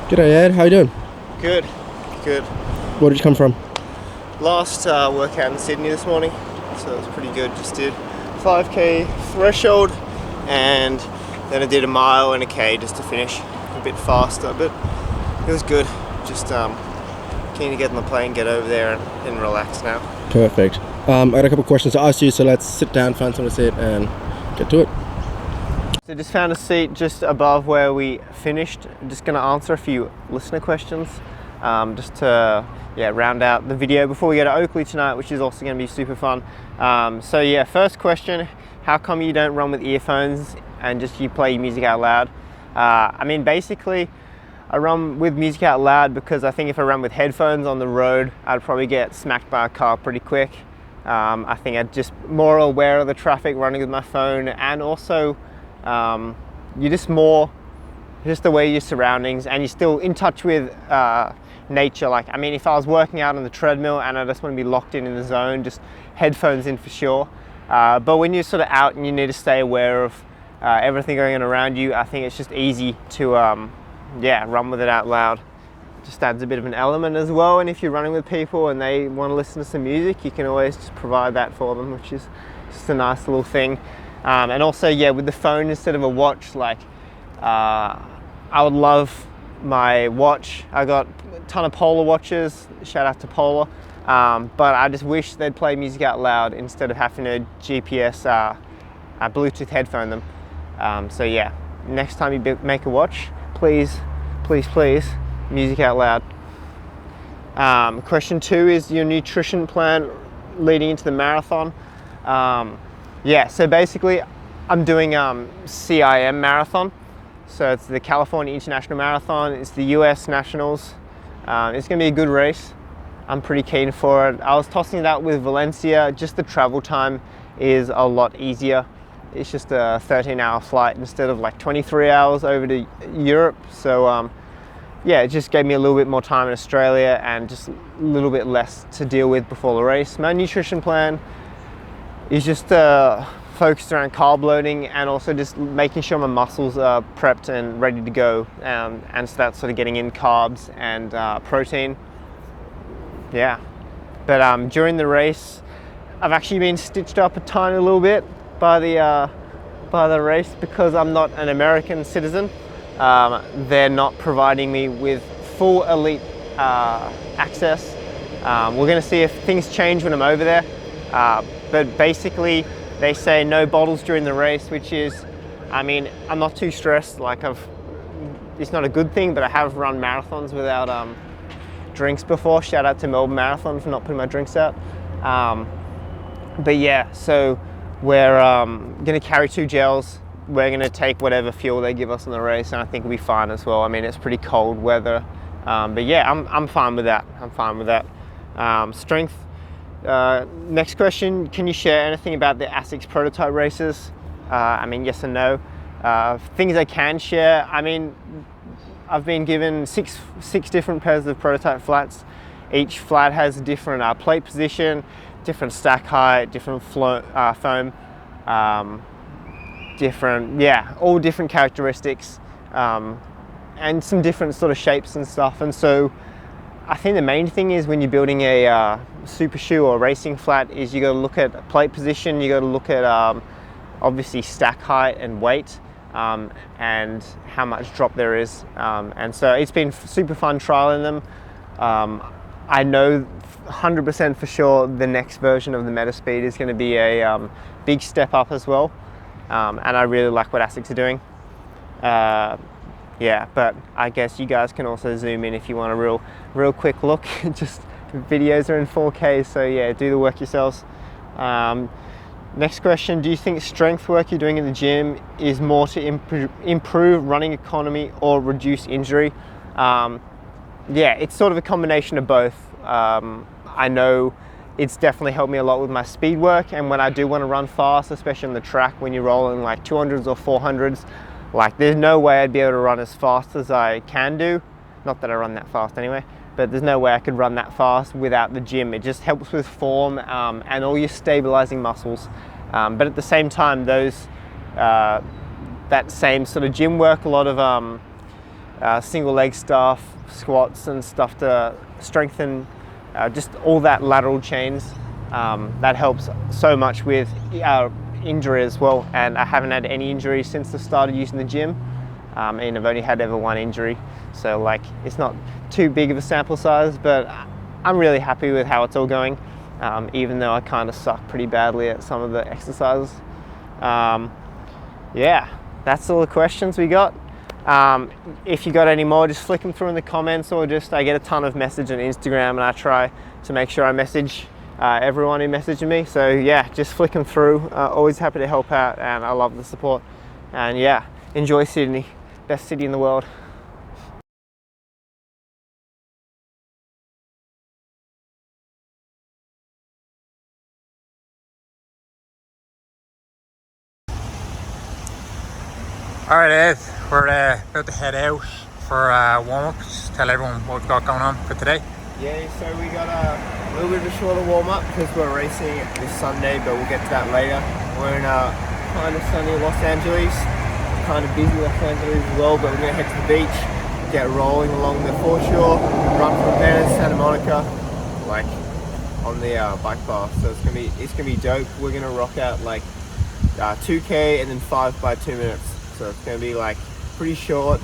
G'day Ed, how you doing? Good, good. Where did you come from? Last workout in Sydney this morning, so it was pretty good. Just did 5k threshold, and then I did a mile and a k just to finish. A bit faster, but it was good. Just keen to get on the plane, get over there, and relax now. Perfect. I got a couple of questions to ask you, so let's sit down, find somewhere to sit, and get to it. So just found a seat just above where we finished. I'm just going to answer a few listener questions, just to round out the video before we go to Oakley tonight, which is also going to be super fun. So yeah, first question: how come you don't run with earphones and just you play music out loud? I mean, basically, I run with music out loud because I think if I run with headphones on the road, I'd probably get smacked by a car pretty quick. I think I'm just more aware of the traffic running with my phone, and also you're just aware of your surroundings, and you're still in touch with nature. Like, I mean, if I was working out on the treadmill and I just want to be locked in the zone, just headphones in for sure. But when you're sort of out and you need to stay aware of everything going on around you, I think it's just easy to run with it out loud. Just adds a bit of an element as well, and if you're running with people and they want to listen to some music, you can always just provide that for them, which is just a nice little thing. And also, with the phone instead of a watch, like I would love my watch. I got a ton of Polar watches, shout out to Polar, but I just wish they'd play music out loud instead of having to GPS Bluetooth headphone them. So yeah, next time you make a watch, please music out loud. Question 2 is your nutrition plan leading into the marathon. So basically I'm doing CIM marathon. So it's the California International Marathon. It's the US Nationals. It's going to be a good race. I'm pretty keen for it. I was tossing it out with Valencia. Just the travel time is a lot easier. It's just a 13-hour flight instead of like 23 hours over to Europe. So it just gave me a little bit more time in Australia and just a little bit less to deal with before the race. My nutrition plan is just focused around carb loading and also just making sure my muscles are prepped and ready to go, and so that's sort of getting in carbs and protein. But during the race, I've actually been stitched up a tiny little bit by the race because I'm not an American citizen. They're not providing me with full elite access. We're going to see if things change when I'm over there. But basically, they say no bottles during the race, which is, I mean, I'm not too stressed. Like, it's not a good thing, but I have run marathons without drinks before. Shout out to Melbourne Marathon for not putting my drinks out. So we're going to carry 2 gels. We're going to take whatever fuel they give us on the race, and I think we'll be fine as well. I mean, it's pretty cold weather, I'm fine with that. Strength. Next question, can you share anything about the ASICS prototype races? I mean, yes and no. Things I can share, I mean, I've been given six different pairs of prototype flats. Each flat has a different plate position, different stack height, different foam, all different characteristics, and some different sort of shapes and stuff. And so I think the main thing is when you're building a super shoe or racing flat is you got to look at plate position, you got to look at obviously stack height and weight, and how much drop there is. And so it's been super fun trialing them. I know 100% for sure the next version of the Metaspeed is going to be a big step up as well. And I really like what ASICS are doing. But I guess you guys can also zoom in if you want a real quick look. Just videos are in 4K, so yeah, do the work yourselves. Next question, do you think strength work you're doing in the gym is more to improve running economy or reduce injury? It's sort of a combination of both. I know it's definitely helped me a lot with my speed work, and when I do want to run fast, especially on the track, when you're rolling like 200s or 400s, like there's no way I'd be able to run as fast as I can do. Not that I run that fast anyway, but there's no way I could run that fast without the gym. It just helps with form and all your stabilizing muscles. But at the same time, that same sort of gym work, a lot of single leg stuff, squats and stuff to strengthen just all that lateral chains. That helps so much with injury as well, and I haven't had any injuries since I started using the gym, and I've only had ever one injury, so like it's not too big of a sample size, but I'm really happy with how it's all going, even though I kind of suck pretty badly at some of the exercises. Yeah, that's all the questions we got. If you got any more, just flick them through in the comments, or just I get a ton of message on Instagram and I try to make sure I message everyone who messaged me. So yeah, just flick them through. Always happy to help out, and I love the support. And yeah, enjoy Sydney, best city in the world. Alright Ed, we're about to head out for warm-up. Just tell everyone what we've got going on for today. Yeah, so we got a little bit of a shorter warm-up because we're racing this Sunday, but we'll get to that later. We're in kind of sunny Los Angeles, kind of busy Los Angeles as well, but we're going to head to the beach, get rolling along the foreshore, run from Venice, Santa Monica, like on the bike path. So it's gonna be dope. We're gonna rock out like 2K and then 5 by 2 minutes. So it's going to be like pretty short,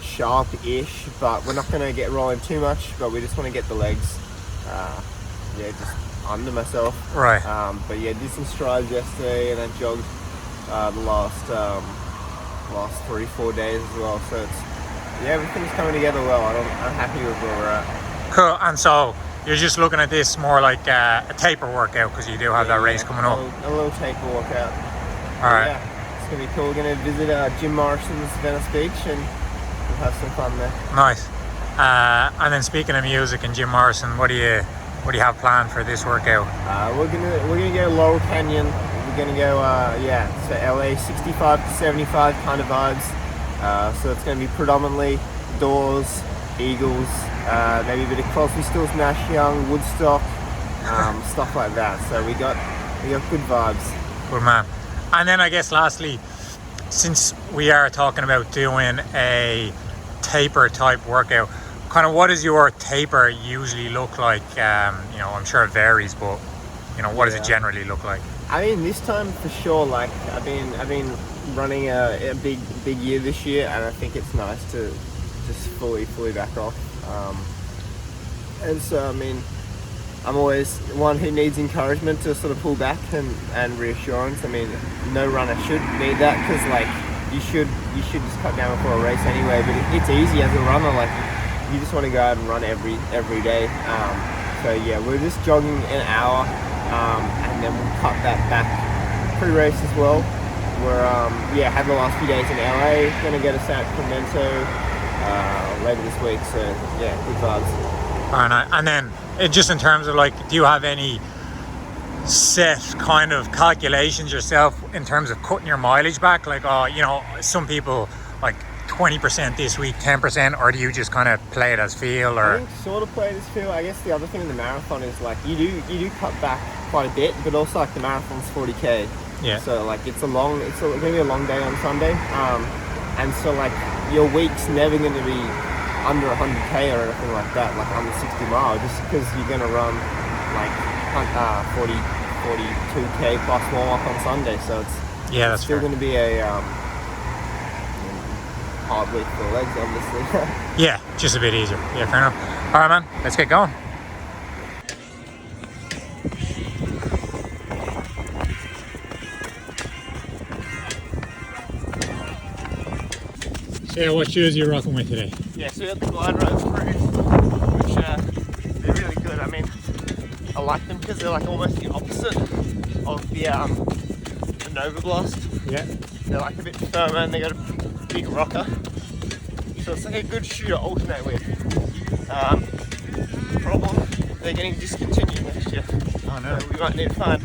sharp-ish, but we're not going to get rolling too much, but we just want to get the legs, yeah, just under myself. Right. But yeah, did some strides yesterday, and I jogged the last 3-4 days as well. So yeah, everything's coming together well. I'm happy with where we're at. Cool. And so you're just looking at this more like a taper workout, because you do have that race coming up. A little taper workout. All right. Yeah. It's going to be cool. We're going to visit Jim Morrison's Venice Beach, and we'll have some fun there. Nice. And then speaking of music and Jim Morrison, what do you have planned for this workout? We're gonna go Laurel Canyon. We're gonna go so LA 65 to 75 kind of vibes. So it's gonna be predominantly Doors, Eagles, maybe a bit of Crosby, Stills, Nash Young, Woodstock, stuff like that. So we got good vibes. Good man. And then I guess lastly, since we are talking about doing a taper type workout, kind of what does your taper usually look like? I'm sure it varies, but what does it generally look like? I mean, this time for sure, like I've been running a big year this year, and I think it's nice to just fully back off. And so I mean, I'm always one who needs encouragement to sort of pull back and reassurance. I mean, no runner should need that, because like you should just cut down before a race anyway. But it's easy as a runner, like you just want to go out and run every day. So yeah, we're just jogging an hour, and then we'll cut that back pre-race as well. We're had the last few days in LA. Gonna go to Sacramento later this week. So yeah, good vibes. All right, and then just in terms of like, do you have any set kind of calculations yourself in terms of cutting your mileage back? Like, some people like 20% this week, 10%, or do you just kind of play it as feel? Or I think sort of play it as feel. I guess the other thing in the marathon is like you do cut back quite a bit, but also like the marathon's 40K. Yeah. So like it's gonna be a long day on Sunday, and so like your week's never gonna be under 100K or anything like that, like under 60 miles, just because you're gonna run like 42K plus warm up on Sunday. So it's still going to be a hard week for the legs, obviously. Yeah, just a bit easier. Yeah, fair enough. All right, man, let's get going. So yeah, what shoes are you rocking with today? Yeah, so we got the Glide Road Crew, which they're really good. I mean, I like them because they're like almost the opposite of the Nova Blast. Yeah. They're like a bit firmer and they got a big rocker. So it's like a good shoe to alternate with. Problem, they're getting discontinued next year. Oh no. So we might need to find,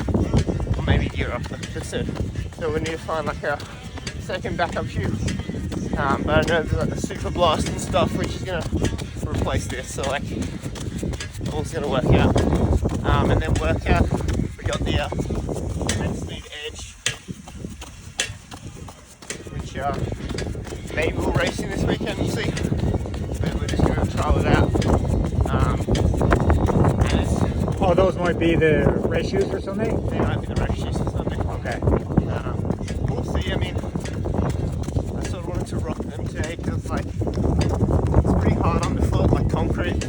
or maybe year after, just soon. So we need to find like a second backup shoe. But I know there's like the Super Blast and stuff which is going to replace this, so like all's going to work out. And then work out, we got the Men Speed Edge, which maybe we'll racing this weekend, we'll see. But we're just going to trial it out. Oh, those might be the race shoes for Sunday? They might be the race shoes for Sunday. Okay. We'll see. I mean, I sort of wanted to rock them today because like it's pretty hard on the foot, like concrete.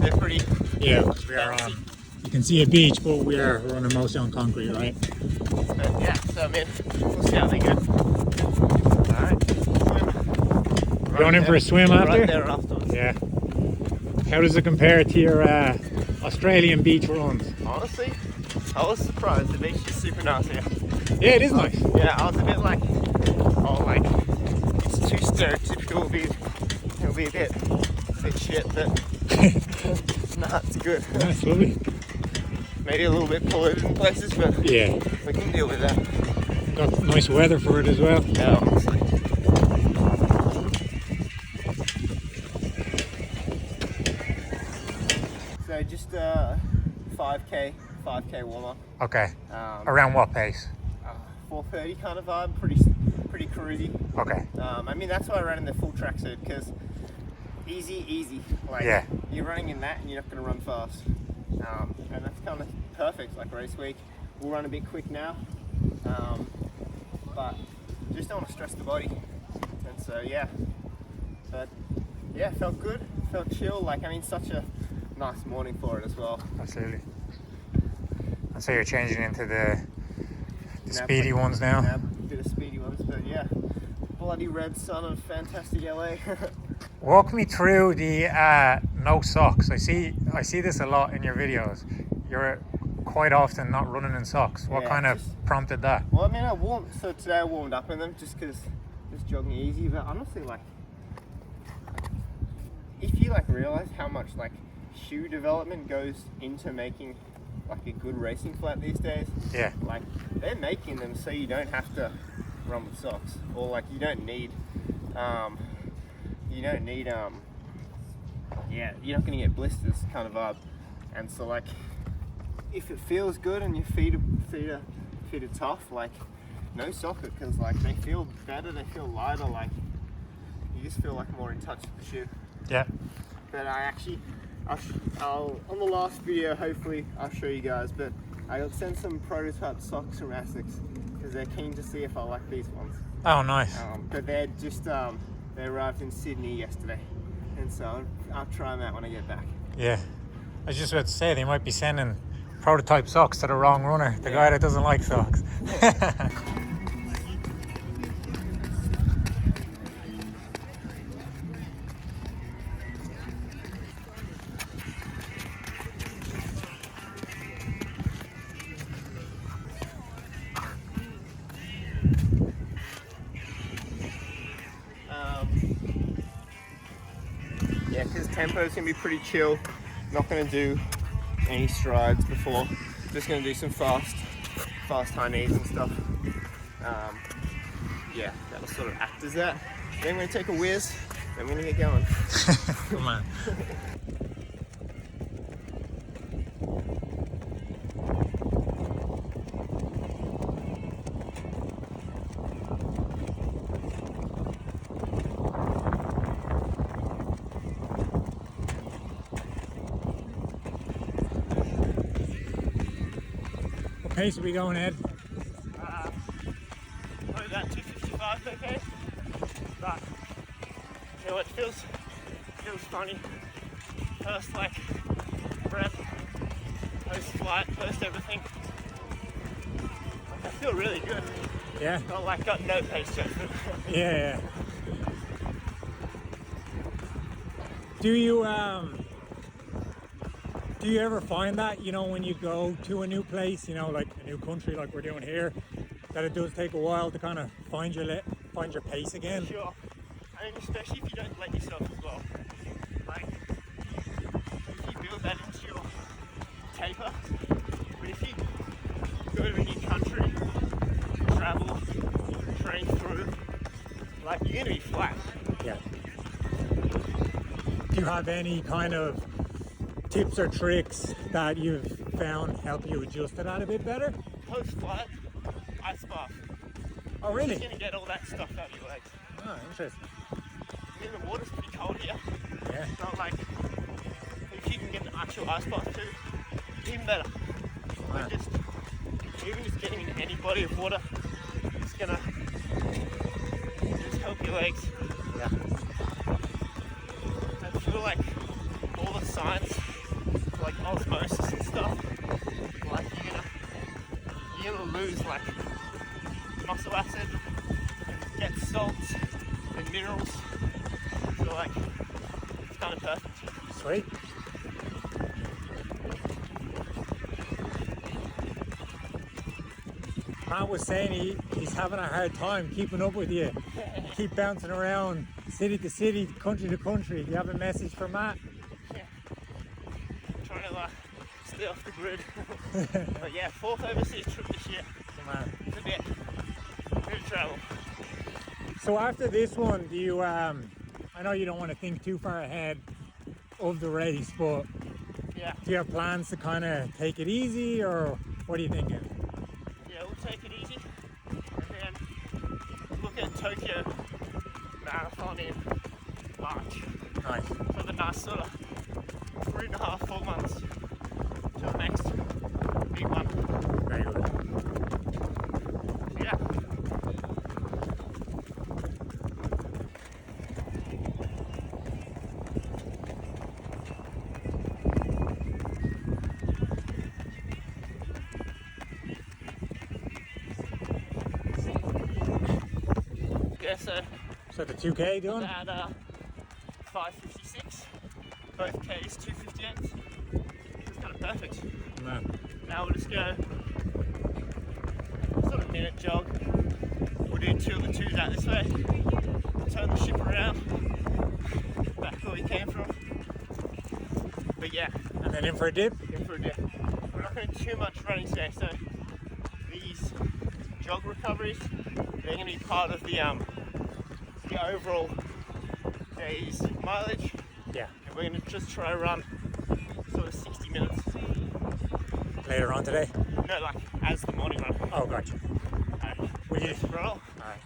They're pretty. Yeah, we are on. You can see a beach, but we are running mostly on concrete, right? But yeah, so I mean, we'll see how they go. Alright, swim. Going in for a swim after? Right there afterwards. Yeah. How does it compare to your Australian beach runs? Honestly, I was surprised. The beach is super nice here. Yeah, it is nice. Yeah, I was a bit like, oh, like it's too stereotypical. It'll be a bit shit, but nah, it's good. That's lovely. Maybe a little bit polluted in places, but Yeah. we can deal with that. Got nice weather for it as well. Yeah, honestly. So just 5k warm up. Okay. Around what pace? 4:30 kind of vibe, pretty cruisy. Okay. I mean that's why I ran in the full tracksuit because easy. Like Yeah. you're running in that and you're not going to run fast. And that's kind of perfect. Like race week, we'll run a bit quick now, but just don't want to stress the body. And so yeah, but yeah, felt good, felt chill. Like I mean, such a nice morning for it as well. Absolutely. And so you're changing into the Now speedy ones now? A bit of speedy ones, but yeah, bloody red sun of fantastic LA. Walk me through the no socks. I see this a lot in your videos. You're quite often not running in socks. What Yeah, kind of prompted that? Well, I mean, so today I warmed up in them just because just jogging easy. But honestly, like, if you like realize how much like shoe development goes into making like a good racing flat these days, Yeah. like they're making them so you don't have to run with socks, or like you don't need yeah, you're not gonna get blisters kind of vibe. And so like if it feels good and your feet are tough, like no socket, because like they feel better, they feel lighter, like you just feel like more in touch with the shoe. Yeah. But I'll on the last video, hopefully I'll show you guys, but I'll send some prototype socks from Asics because they're keen to see if I like these ones. Oh, nice. But they're just they arrived in Sydney yesterday, and so I'll try them out when I get back. Yeah. I was just about to say they might be sending prototype socks to the wrong runner, the guy that doesn't like socks. Yeah, because tempo's gonna be pretty chill. Not gonna do any strides before. Just gonna do some fast high knees and stuff. Yeah, that'll sort of act as that. Then we're gonna take a whiz. Then we're gonna get going. Come on. What pace are we going, Ed? Probably about 255, okay? But you know what, it feels funny. First like prep, post flight, post everything. Like, I feel really good. Yeah. Got no pace judgment. Yeah. Do you ever find that, you know, when you go to a new place, you know, like a new country like we're doing here, that it does take a while to kind of find your pace again? Sure. I mean, especially if you don't let yourself as well. Like, if you build that into your taper, but if you go to a new country, travel, train through, like you're gonna be flat. Yeah. Do you have any kind of tips or tricks that you've found help you adjust to that a bit better? Post flight, ice bath. Oh, really? It's gonna get all that stuff out of your legs. Oh, interesting. I mean, the water's pretty cold here. Yeah. It's not like if you can get an actual ice bath too, even better. Like even just getting in any body of water, it's gonna just help your legs. Yeah. I feel like all the science, like osmosis and stuff, like you're gonna lose like muscle acid, and get salts and minerals. I feel like it's kind of perfect. Sweet. Matt was saying he's having a hard time keeping up with you. You keep bouncing around city to city, country to country. Do you have a message for Matt? Yeah. Trying to stay off the grid. But yeah, 4th overseas trip this year. Come on. It's a bit of travel. So after this one, do you, I know you don't want to think too far ahead of the race, but Yeah. do you have plans to kind of take it easy, or what are you thinking? Yeah, we'll take it easy. And then look at Tokyo Marathon in March. Nice. For the nice sort of 3.5, 4 months till the next big one. Very good. Yeah. Yeah, So the 2K done? at 5:56, both Ks 2:58. It's kind of perfect. Man. Now we'll just go sort of minute jog. We'll do 2 of the 2s out this way. Turn the ship around back where we came from. But yeah, And then in for a dip? in for a dip. We're not going to do too much running today, so these jog recoveries, they're going to be part of the overall day's mileage. Yeah. And we're going to just try to run sort of 60 minutes. Later on today? No, like as the morning run. Oh, gotcha. Will you? Roll. Alright.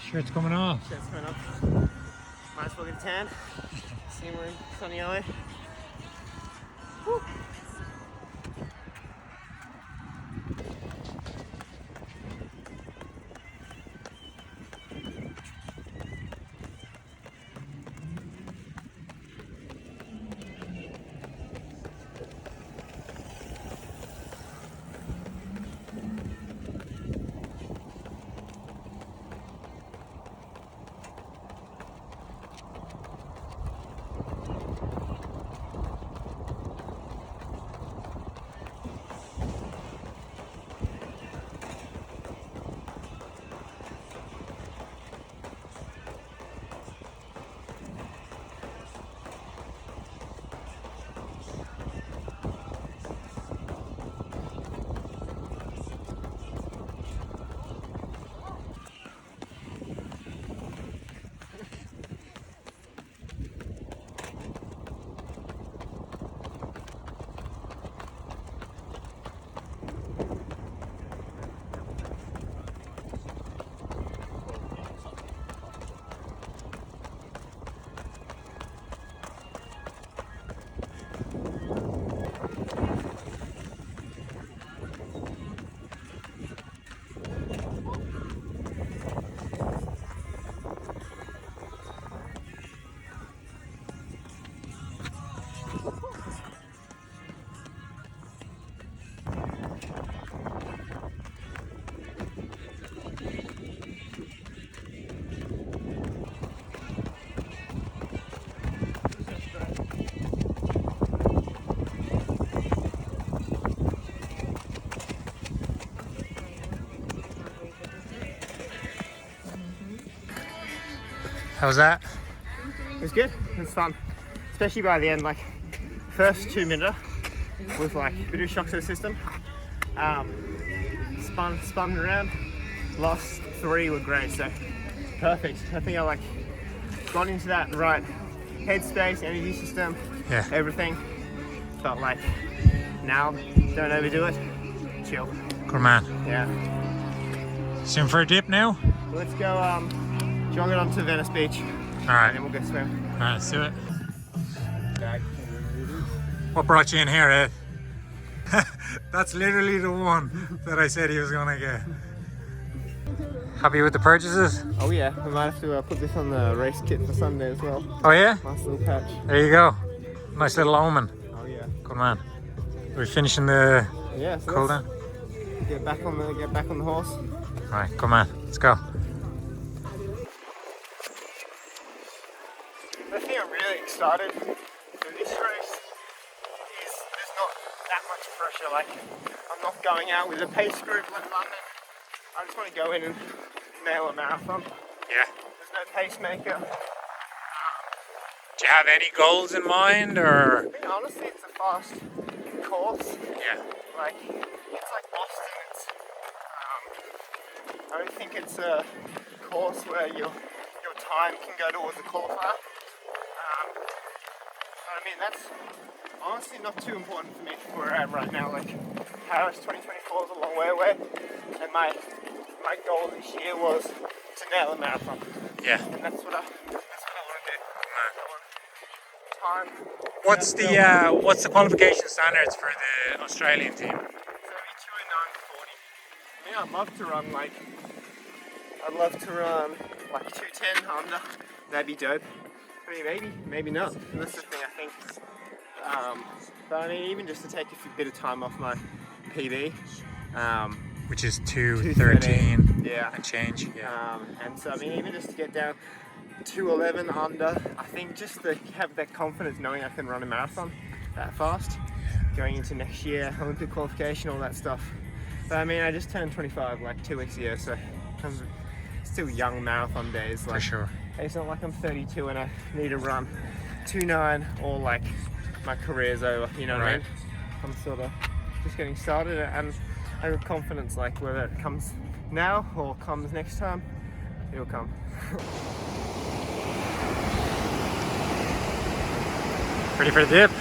Shirt's coming off. Shit's coming up. Might as well get a tan. See we're in sunny LA. Woo. How's that? It was good. It was fun, especially by the end. Like first 2 minutes was like a bit of a shock to the system. Spun around. Last 3 were great, so perfect. I think I like got into that right headspace, energy system, Yeah. everything. Felt like now don't overdo it. Chill. Good man. Yeah. Soon for a dip now? Let's go jog it onto Venice Beach, Alright. and then we'll go swim. Alright, let's do it. What brought you in here, Ed? That's literally the one that I said he was gonna get. Happy with the purchases? Oh yeah, we might have to put this on the race kit for Sunday as well. Oh yeah? Nice little patch. There you go. Nice little omen. Oh yeah. Good man. We're finishing the Yeah. So cool down. get back on the horse. Alright, come on, let's go. The thing I'm really excited for this race is there's not that much pressure. Like I'm not going out with a pace group like London. I just want to go in and nail a marathon. Yeah. There's no pacemaker. Do you have any goals in mind, or? I think honestly it's a fast course. Yeah. Like it's like Boston. It's I don't think it's a course where your time can go towards the qualifier. I mean that's honestly not too important for me for where I am right now. Like Paris 2024 is a long way away, and my goal this year was to nail a marathon. Yeah. And that's what I want to do. I want time. What's the qualification standards for the Australian team? So each you in 9:40. Yeah, I'd love to run like 210 under. That'd be dope. I mean, maybe not. And that's the thing I think. But I mean, even just to take a bit of time off my PB. Which is 2:13 Yeah. and change. Yeah. And so I mean, even just to get down 2:11 under, I think just to have that confidence knowing I can run a marathon that fast, going into next year, Olympic qualification, all that stuff. But I mean, I just turned 25 like 2 weeks ago, so I'm still young marathon days. Like, For sure. it's not like I'm 32 and I need to run 2:9 or like my career's over, you know what I Right. mean? I'm sort of just getting started, and I have confidence like whether it comes now or comes next time, it'll come. Ready for the dip?